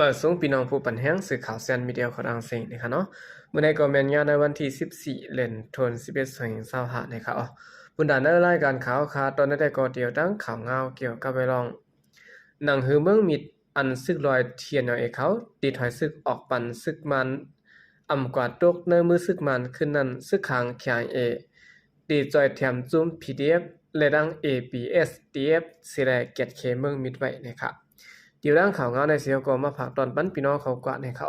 มาส่งพี่น้องผู้ปันแห้งสื่อข่าวเซียนมีเดียของอังเซิงนะคะเนาะเมื่อในก็แม่นยาในวันที่14เดือนธันวาคม11/25นะคะบุญดาในรายการข่าวค่ะตอนนี้ได้ก็เดียวตั้งข่าวเงาเกี่ยวกับไปลองหนังหือเมืองมิดอันซึกลอยเทียนเอาเอเขาตีถอยซึกออกปันซึกมันกว่าตกในมือซึกมันขึ้นนั้นซึกขางเขียงตีจอยแถมจุ้ม PDF และดัง APS DF สิได้เกียรติเคเมืองมิดไว้นะคะเดี๋ยวร่างข่าวเงาในเสียวก็มาผักตอนปั้นพี่น้องเขากว่าในเขา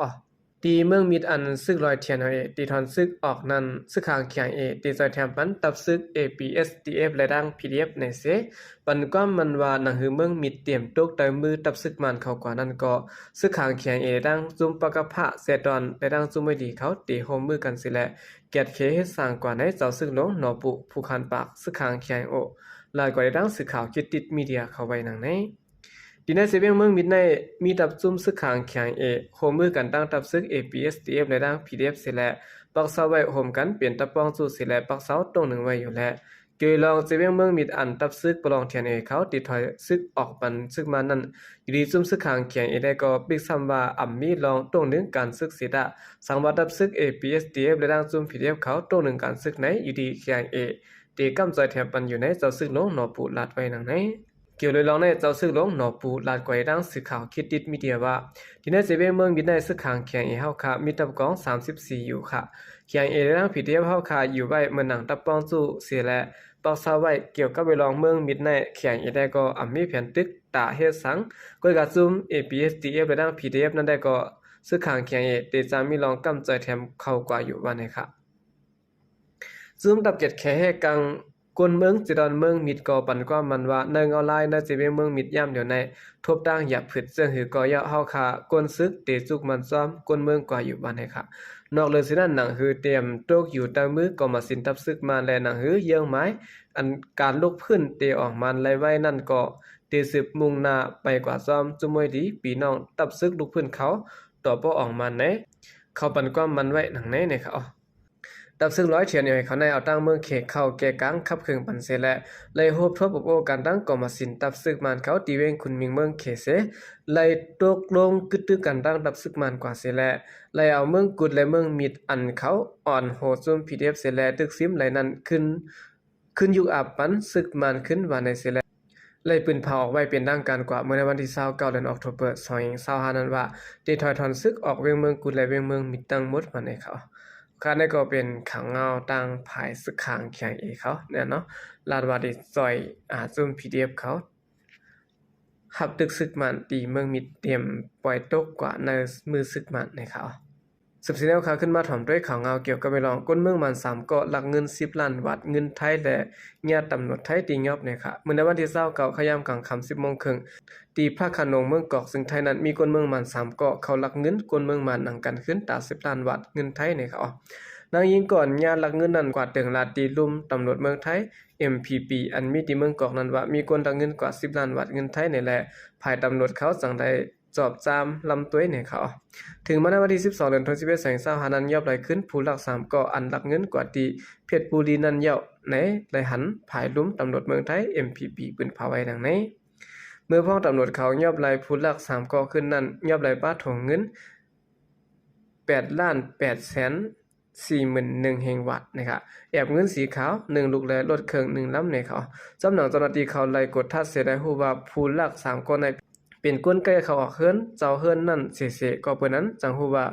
ตีเมืองมิดอันซึกลอยเทียนเอาตีทอนซึกออกนั้นซึกขางเขียงตีจอยแถมปั้นตับซึก APS DF และดัง PDF ในเสปันก็มันว่าหนังหือเมืองมิดเตรียมตกแต่มือตับซึกมันเขากว่านั้นก็ซึกขางเขียงดังจุ้มปะกะพะเสดอนและดังจุ้มไม่ดีเขาตีโฮมมือกันสิแลเกียรติเคเฮ็ดสร้างกว่าในเจ้าซึกหลวงหนอปุผู้คันปากซึกขางเขียงลายกว่าได้ดังสื่อข่าวคิดติดมีเดียเข้าไว้หนังในดีในเสเบียงเมืองมิดในมีตับซุ่มซึกขางเขียงโฮมมือกันตั้งตับซึก APSDF และดัง PDF เสและปักเสาไว้โฮมกันเปลี่ยนตะปองสู่เสและปักเสาตรงหนึ่งไว้อยู่และเกยลองเสเบียงเมืองมิดอันตับซึกปลองเทียนเขาติดถอยซึกออกปันซึกมานั้นอยู่ดีซุ่มซึกขางเขียงได้ก็ปิกซ้ำว่ามีลองตรงหนึ่งการซึกเสดะสังวัดตับซึก APSDF และดังซุ่ม PDF เขาตรงหนึ่งการซึกไหนอยู่ดีเขียงตีกำจอยแถมปันอยู่ในเจ้าซึกหลวงหนอปูลาดไว้หนังในเกี่ยวเลยลองในเจ้าซึกหลวงหนอปูลาดกว่าดังสื่อข่าวคิดติดมีเดียว่าที่ในเสเบียงเมืองบินในซึกขางเขียงเฮาค่ะมีตับกอง34อยู่ค่ะเขียงได้ดัง PDF เฮาค่ะอยู่ไว้เมื่อหนังตับปองจู่เสียและปอกซาไว้เกี่ยวกับไปลองเมืองมิดในเขียงได้ก็มีแผนตึกตาเฮ็ดสังก้อยกะซุ่ม APSDF และดัง PDF นั้นได้ก็ซึกขางเขียงเตจามีลองกำจอยแถมเข้ากว่าอยู่ว่าไหนค่ะซึมตับเก็ดแค่ให้กังกวนเมืองจิดอนเมืองมิดก่อปันกว่ามันว่าในออนไลน์ในจิเวเมืองมิดย่ำเดี๋ยวในทบตั้งหยับผึดเสื่องหือก่อยะเฮาค่ะกวนซึกเตจุกมันซ้อมกวนเมืองกว่าอยู่บ้านให้ค่ะนอกเลยสินั้นหนังหือเตรียมโตกอยู่ตั้งมือก็มาสินตับซึกมาแลหนังหือเยื่องไม้อันการลุกพื้นเตออกมันไล่ไว้นั่นก็เตสืบมุ่งหน้าไปกว่าซ้อมจุมวยดีปีน้องตับซึกลุกพื้นเขาต่อบ่ออกมันไหนเขาปันกว่ามันไว้หนังไหนเนี่ยค่ะตับซึ่งร้อยเทียนอยู่ให้เขาในเอาตั้งเมืองเขตเข้าแก่กลางขับเครื่องปันเสและเลยโฮบทบอบโอกันตั้งกอมาสินตับซึกมันเขาตีเวงคุณมิงเมืองเขเสเลยตกลงกึดตึกกันตั้งตับซึกมันกว่าเสและเลยเอาเมืองกุดและเมืองมิดอันเขาอ่อนโหดซุ่ม PDF เสและตึกซิมไหลนั้นขึ้นยุคอาปันซึกมันขึ้นว่าในเสและเลยปืนเผาออกไว้เป็นดังการกว่าเมื่อในวันที่29เดือนออกตุลาคม2025นั้นว่าได้ถอยถอนซึกออกเวียงเมืองกุดและเวียงเมืองมิดตั้งหมดมาในเขาค่ะนี่ก็เป็นขังเงาตั้งภายสึกขางเขียงเขาเนี่ยเนาะลาดว่าได้ซอยซุ่ม PDF เขาหับตึกซึกมันตีเมืองมิดเตรียมปล่อยตกกว่าในมือซึกมันในเขาสืบสิแนวข่าวขึ้นมาถ่อมด้วยข่าวเงาเกี่ยวกับไปลองก้นเมืองมัน3เกาะหลักเงิน10ล้านบาทเงินไทยและญาติตำรวจไทยตียอบเนี่ยค่ะเมื่อในวันที่29ขยามกลางค่ำ 10:30 นตีพระขนงเมืองเกาะซึ่งไทยนั้นมีก้นเมืองมัน3เกาะเขาหลักเงินก้นเมืองมันหนังกันขึ้นตา10ล้านบาทเงินไทยเนี่ยค่ะนางยิงก่อนญาติหลักเงินนั้นกว่าถึงลาตีลุ่มตำรวจเมืองไทย MPP อันมีที่เมืองเกาะนั้นว่ามีคนหลักเงินกว่า10ล้านบาทเงินไทยนี่แหละภายตำรวจเขาสั่งได้จอบจามลำตัวเนี่ยเขาถึงมาในวันที่12เดือนธันวาคม2025นั้นยอบไหลขึ้นผู้หลัก3เกาะอันหลักเงินกว่าที่เพชรบุรีนั้นเยาะในไหลหันภายลุ่มตำรวจเมืองไทย MPP ปืนเผาไว้ดังนี้เมื่อพ้องตำรวจเขายอบไหลผู้หลัก3เกาะขึ้นนั้นยอบไหลป้าถงเงิน8,841,000 แห่งวัดนะครับแอบเงินสีขาว1ลูกและรถเครื่อง1ลำในเขาจำหนังเจ้าหน้าที่เขาไล่กดทัดเสียได้ฮู้ว่าผู้หลัก3เกาะในเป็นก้นไก่เขาออกเฮิรนเจ้าเฮิรนนั่นเสๆก็เปิ้นนั้นจังฮู้ว่า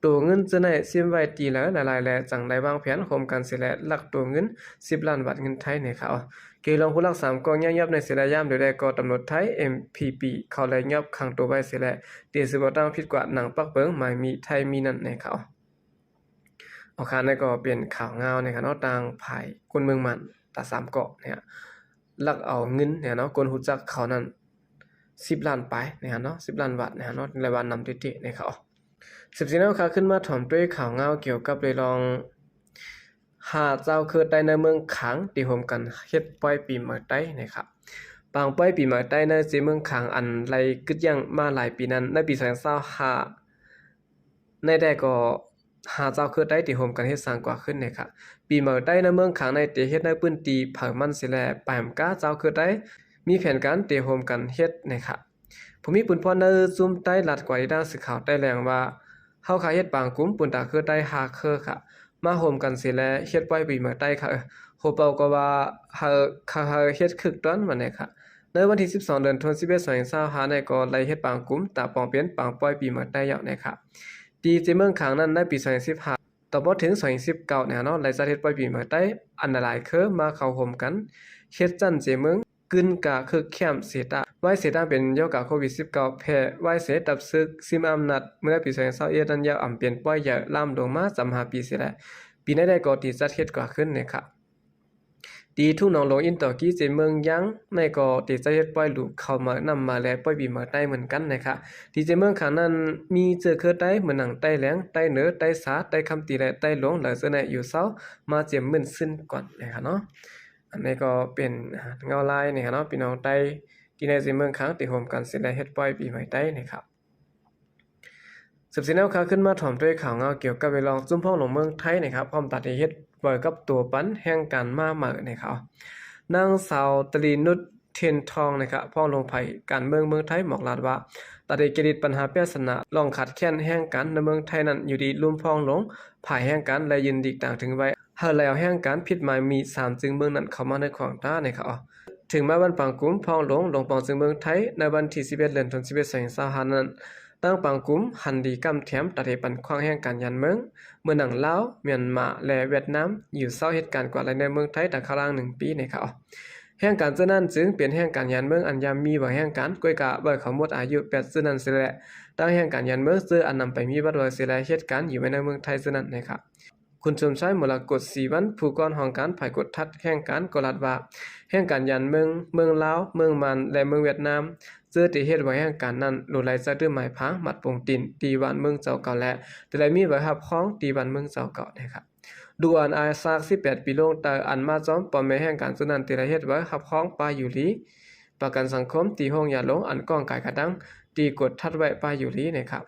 ตัวเงินจะได้ซิมไว้ตีแล้วหลายๆและจังได้วางแผนโคมกันเสิและหลักตัวเงิน10ล้านบาทเงินไทยในเขาเกลองผู้หลัก3กองยับในเสละยามเดี๋ยวได้ก็ตำรวจไทย MPP เขาเลยยับขังตัวไว้เสและเตสิบ่ตั้งผิดกว่าหนังปักเบิงหมายมีไทยมีนั่นในเขาเอาค่ะนั่นก็เป็นข่าวเงาในค่ะเนาะต่างภายคนเมืองมันตา3เกาะเนี่ยลักเอาเงินเนี่ยเนาะคนฮู้จักเขานั้น10ล้านไปนะเนาะ10ล้านบาทนะเนาะรายวันนำติๆนะครับ14แล้วค่ะขึ้นมาถ่อมด้วยข่าวเงาเกี่ยวกับเลยลองหาเจ้าคือได้ในเมืองขังที่โฮมกันเฮ็ดปล่อยปีใหม่ใต้นะครับบางปล่อยปีใหม่ใต้ในสิเมืองขังอันไหลกึดยังมาหลายปีนั้นในปี2025ในได้ก็หาเจ้าคือได้ที่โฮมกันเฮ็ดสร้างกว่าขึ้นนะครับปีใหม่ใต้ในเมืองขังในที่เฮ็ดในพื้นที่เผามันสิแลปามก้าเจ้าคือได้มีแผนการเตรียมโฮมกันเฮ็ดนะครับ ภูมิปุ่นพรเนอซุ่มใต้ลัดกว่าด้านสื่อข่าวใต้แรงว่าเฮาขาเฮ็ดปางกุ้มปุ่นตาคือใต้หาเคอค่ะมาโฮมกันสิแลเฮ็ดปล่อยปีเมื่อใต้ค่ะโฮเปาก็ว่าเฮาเฮ็ดคึกต้นมาเนี่ยค่ะในวันที่12เดือนธันวาคม2025ในก็ไล่เฮ็ดปางกุ้มตาปองเปลี่ยนปางปล่อยปีเมื่อใต้ยาวเนี่ยค่ะดีเจเมืองขังนั้นในปี2015ต่อบ่ถึง2019เนี่ยเนาะไล่จัดเฮ็ดปล่อยปีเมื่อใต้อันหลายคือมาเข้าโฮมกันเฮ็ดจันเจเมืองกึนกะคือแคมเสตาไว้เสตาเป็นโยกะโควิด19แพร่ไว้เสตับซึกซิมอำนาจเมื่อปี2021นั้นยาวอำเปลี่ยนป้อยใหญ่ล่ำลงมา35ปีเสียแล้วปีนี้ได้ก็ตีจัดเฮ็ดกว่าขึ้นนะครับตีทุ่งหนองหลวงอินต่อกี้เจเมืองยังในก็ตีจัดเฮ็ดป้อยลูกเข้ามานำมาแล้วป้อยปีมาได้เหมือนกันนะครับที่เจเมืองข้างนั้นมีเจอคือใต้เหมือนหนังใต้แหลงใต้เหนือใต้สาใต้คำตีและใต้หลวงหลายเสนอยู่เซามาเจียมมึนซึนก่อนนะครับเนาะอันนี้ก็เป็นเงาลายนี่ครับเนาะพี่น้องใต้ที่ในเมืองค้างติโฮมกันสิได้เฮ็ดปล่อยปีใหม่ใต้นะครับสืบสิแนวข่าวขึ้นมาถ่อมด้วยข่าวเงาเกี่ยวกับเวลองจุ่มพ่องหลวงเมืองไทยนะครับพร้อมตัดเฮ็ดเปิดกับตัวปั้นแห่งการมาเหมือนะครับนางสาวตรีนุชเทียนทองนะครับพ่อลงไผการเมืองไทยบอกลาดว่าตัดเกิดปัญหาปริศนาลองขัดแค้นแห่งกันในเมืองไทยนั้นอยู่ดีลุ่มพองหลงภายแห่งกันและยินดีต่างถึงไว้เฮาแล้วแห่งการผิดหมายมี3จึงเมืองนั้นเข้ามาในของตานะครับถึงแม้วันปังกุมพองหลงปองจึงเมืองไทยในวันที่11เดือนธันวาคม2025นั้นตั้งปังกุมหันดีกำแถมตัดปันขวางแห่งการยันเมืองเมื่อหนังลาวเมียนมาและเวียดนามอยู่เศร้าเหตุการณ์กว่าในเมืองไทยแต่ครั้ง1ปีนะครับแห่งการเจ้านั้นจึงเป็นแห่งการยันเมืองอันยามมีบ่แห่งการก้อยกะเบิกเขาหมดอายุ8ซึ่งนั้นสิแหละตั้งแห่งการยันเมืองซื้ออันนำไปมีบัดว่าสิแลเหตุการณ์อยู่ในเมืองไทยซึ่งนั้นนะครับคุณชมชัยมรกต4วันผู้ก่อนของการภายกดทัดแห่งการกลัดว่าแห่งการยันเมืองลาวเมืองมันและเมืองเวียดนามเจอที่เฮ็ดไว้แห่งการนั้นหลุไหลจะดื้อหมายพังมัดปงตินตีวันเมืองเจ้าเก่าและแต่ได้มีไว้รับครองตีวันเมืองเจ้าเก่านะครับดูอันอาซาก18ปีลงแต่อันมาจอมปอมแม่แห่งการสุนันติละเฮ็ดไว้รับครองปาอยู่ลีประกันสังคมตีห้องยาลงอันก้องกายกระดังตีกดทัดไว้ปาอยู่ลีนะครับ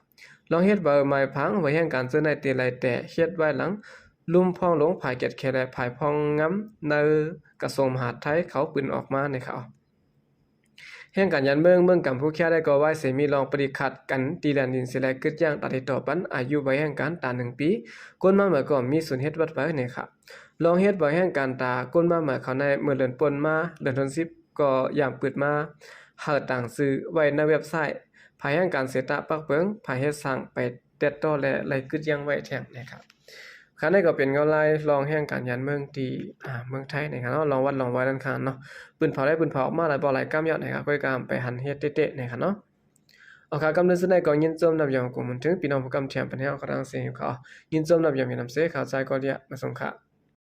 ลองเฮ็ดไว้หมายพังไว้แห่งการสุนันติละแต่เฮ็ดไว้หลังลุ่มพองหลงภายเก็ดแคและภายพองงำในกระทรวงมหาดไทยเขาปืนออกมานะครับแห่งการยันเมืองกัมพูชาได้ก็ไว้เสมีลองปฏิขัดกันตีแดนดินสิแลกึดย่างตัดต่อปันอายุไว้แห่งการตา1ปีก้นมาเมื่อก่อนมีศูนย์เฮ็ดวัดไว้นะครับลองเฮ็ดไว้แห่งการตาก้นมาเมื่อเขาในเมื่อเดือนปนมาเดือนธันวาคมก็ยามเปิดมาเฮาต่างซื้อไว้ในเว็บไซต์ภายแห่งการเสตะปักเปิงภายเฮ็ดสร้างไปเต็ดต่อและไล่กึดย่างไว้แท้งนะครับคันนี้ก็เป็นเงาลายลองแห่งการยันเมืองที่เมืองไทยนะครับเนาะลองวัดลองไว้ด้านข้างเนาะปืนเผาได้ปืนเผาออกมาหลายบ่หลายก้ามยอดนะครับก็กามไปหันเฮ็ดเตะๆนะครับเนาะเอาค่ะกำลังสุดในก็ยินจมนับยามกูมันถึงพี่น้องผู้กำแถมปัญหาของทางเสียงเขายินจมนับยามมีนำเสข่าวใจก็เรียกมาส่งค่ะ